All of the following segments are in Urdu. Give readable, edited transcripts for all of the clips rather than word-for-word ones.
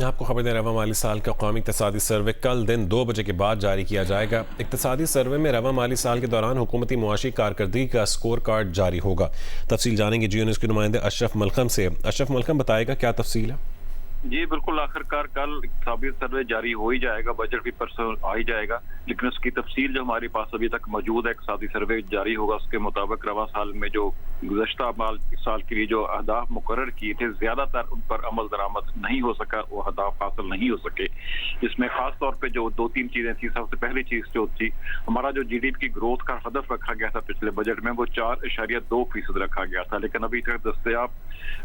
آپ کو خبر دیں، رواں مالی سال کا قومی اقتصادی سروے کل دن 2 بجے کے بعد جاری کیا جائے گا۔ اقتصادی سروے میں رواں مالی سال کے دوران حکومتی معاشی کارکردگی کا سکور کارڈ جاری ہوگا۔ تفصیل جانیں گے جیو نیوز کے نمائندے اشرف ملکم سے۔ اشرف ملکم، بتائے گا کیا تفصیل ہے؟ جی بالکل، آخرکار کل اقتصادی سروے جاری ہو ہی جائے گا، بجٹ بھی پرسوں آ ہی جائے گا، لیکن اس کی تفصیل جو ہمارے پاس ابھی تک موجود ہے، اقتصادی سروے جاری ہوگا اس کے مطابق رواں سال میں جو گزشتہ سال کے لیے جو اہداف مقرر کیے تھے، زیادہ تر ان پر عمل درآمد نہیں ہو سکا، وہ اہداف حاصل نہیں ہو سکے۔ اس میں خاص طور پہ جو 2-3 چیزیں تھیں۔ سب سے پہلی چیز جو تھی، ہمارا جو جی ڈی پی کی گروتھ کا ہدف رکھا گیا تھا پچھلے بجٹ میں، وہ 4.2% رکھا گیا تھا، لیکن ابھی تک دستیاب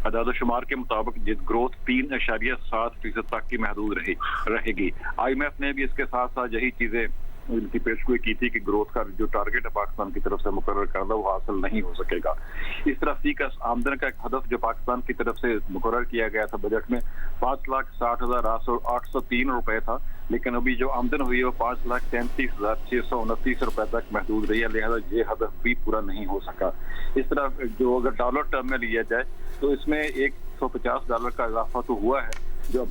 اعداد و شمار کے مطابق گروتھ 3.7% تک کی محدود رہے گی۔ آئی ایم ایف نے بھی اس کے ساتھ ساتھ یہی چیزیں ان کی پیشگوئی کی تھی کہ گروتھ کا جو ٹارگٹ ہے پاکستان کی طرف سے مقرر کردہ، وہ حاصل نہیں ہو سکے گا۔ اس طرح فی کا آمدن کا ایک ہدف جو پاکستان کی طرف سے مقرر کیا گیا تھا بجٹ میں، 5,60,803 روپے تھا، لیکن ابھی جو آمدن ہوئی ہے وہ 5,33,629 روپے تک محدود رہی ہے، لہذا یہ ہدف بھی پورا نہیں ہو سکا۔ اس طرح جو اگر ڈالر ٹرم میں لیا جائے تو اس میں $150 کا اضافہ تو ہوا ہے،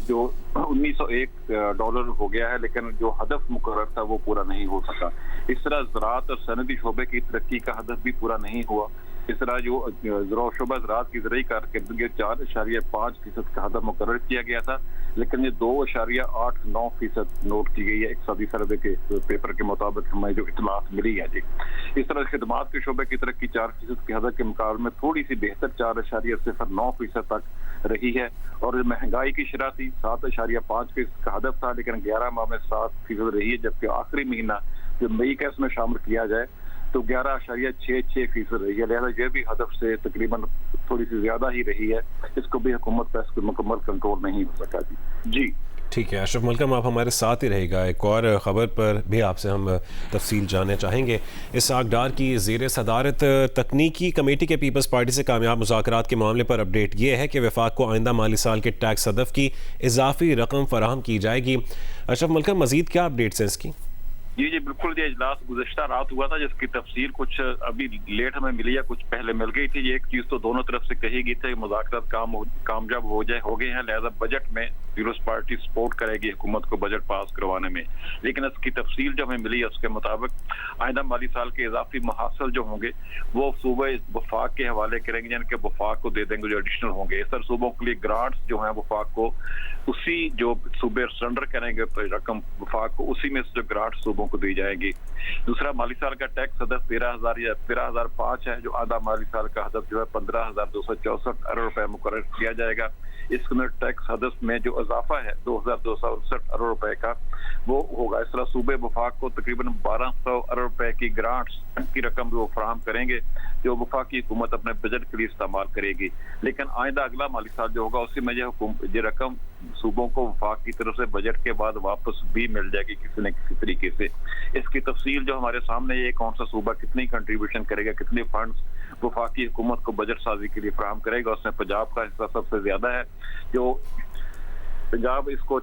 جو 1901 ڈالر ہو گیا ہے، لیکن جو ہدف مقرر تھا وہ پورا نہیں ہو سکا۔ اس طرح زراعت اور صنعتی شعبے کی ترقی کا ہدف بھی پورا نہیں ہوا۔ اس طرح جو شعبہ زراعت کی زرعی کارکردگی 4.5% کا ہدف مقرر کیا گیا تھا، لیکن یہ 2.89% نوٹ کی گئی ہے اقتصادی سروے کے پیپر کے مطابق، ہمیں جو اطلاعات ملی ہے جی۔ اس طرح خدمات کے شعبے کی ترقی 4% کے ہدف کے مقابلے میں تھوڑی سی بہتر 4.09% تک رہی ہے، اور مہنگائی کی شرح تھی 7.5% کا ہدف تھا، لیکن 11 ماہ میں 7% رہی ہے، جبکہ آخری مہینہ جو مئی کا اس میں شامل کیا جائے تو 11.66% رہی ہے، لہذا یہ بھی ہدف سے تقریباً تھوڑی سی زیادہ ہی رہی ہے۔ اس کو بھی حکومت پر اس کو مکمل کنٹرول نہیں ہو سکا جی۔ ٹھیک ہے اشرف ملکم، آپ ہمارے ساتھ ہی رہے گا، ایک اور خبر پر بھی آپ سے ہم تفصیل جاننا چاہیں گے۔ اسحاق ڈار کی زیر صدارت تکنیکی کمیٹی کے پیپلز پارٹی سے کامیاب مذاکرات کے معاملے پر اپڈیٹ یہ ہے کہ وفاق کو آئندہ مالی سال کے ٹیکس ہدف کی اضافی رقم فراہم کی جائے گی۔ اشرف ملکم، مزید کیا اپڈیٹس ہیں اس کی؟ جی بالکل، یہ اجلاس گزشتہ رات ہوا تھا، جس کی تفصیل کچھ ابھی لیٹ ہمیں ملی ہے، کچھ پہلے مل گئی تھی۔ یہ ایک چیز تو دونوں طرف سے کہی گئی تھی، مذاکرات کامیاب ہو گئے ہیں، لہذا بجٹ میں پیپلز پارٹی سپورٹ کرے گی حکومت کو بجٹ پاس کروانے میں، لیکن اس کی تفصیل جو ہمیں ملی ہے اس کے مطابق آئندہ مالی سال کے اضافی محاصل جو ہوں گے وہ صوبے وفاق کے حوالے کریں گے، یعنی کہ وفاق کو دے دیں گے جو ایڈیشنل ہوں گے۔ اس طرح صوبوں کے لیے گرانٹس جو ہیں وفاق کو اسی جو صوبے سرنڈر کریں گے رقم وفاق کو، اسی میں سے جو گرانٹ صوبوں کو دی جائے گی۔ دوسرا، مالی سال کا ٹیکس ہدف 13,005 ہے، جو آدھا مالی سال کا ہدف جو ہے 15,264 ارب روپے مقرر کیا جائے گا۔ اس میں ٹیکس ہدف میں جو اضافہ ہے 2,269 ارب روپے کا وہ ہوگا۔ اس طرح صوبے وفاق کو تقریباً 1,200 ارب روپے کی گرانٹس کی رقم وہ فراہم کریں گے، جو وفاقی حکومت اپنے بجٹ کے لیے استعمال کرے گی، لیکن آئندہ اگلا مالی سال جو ہوگا اسی میں یہ رقم صوبوں کو وفاق کی طرف سے بجٹ کے بعد واپس بھی مل جائے گی کسی نہ کسی طریقے سے۔ اس کی تفصیل جو ہمارے سامنے یہ کون سا صوبہ کتنی کنٹریبیوشن کرے گا، کتنے فنڈز وفاقی حکومت کو بجٹ سازی کے لیے فراہم کرے گا، اس میں پنجاب کا حصہ سب سے زیادہ ہے، جو پنجاب اس کو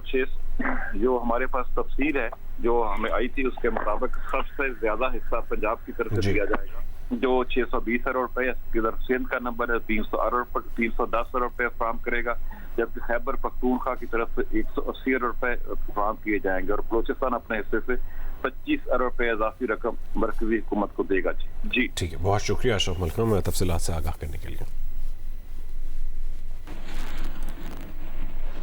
جو ہمارے پاس تفصیل ہے جو ہمیں آئی تھی اس کے مطابق سب سے زیادہ حصہ پنجاب کی طرف سے دیا جائے گا، جو 620 ارب روپے۔ ادھر سندھ کا نمبر ہے 310 ارب روپے فراہم کرے گا، جبکہ خیبر پختونخوا کی طرف سے 180 ارب روپے فراہم کیے جائیں گے، اور بلوچستان اپنے حصے سے 25 ارب روپے اضافی رقم مرکزی حکومت کو دے گا جی۔ ٹھیک ہے، بہت شکریہ اشرف ملکم تفصیلات سے آگاہ کرنے کے لیے۔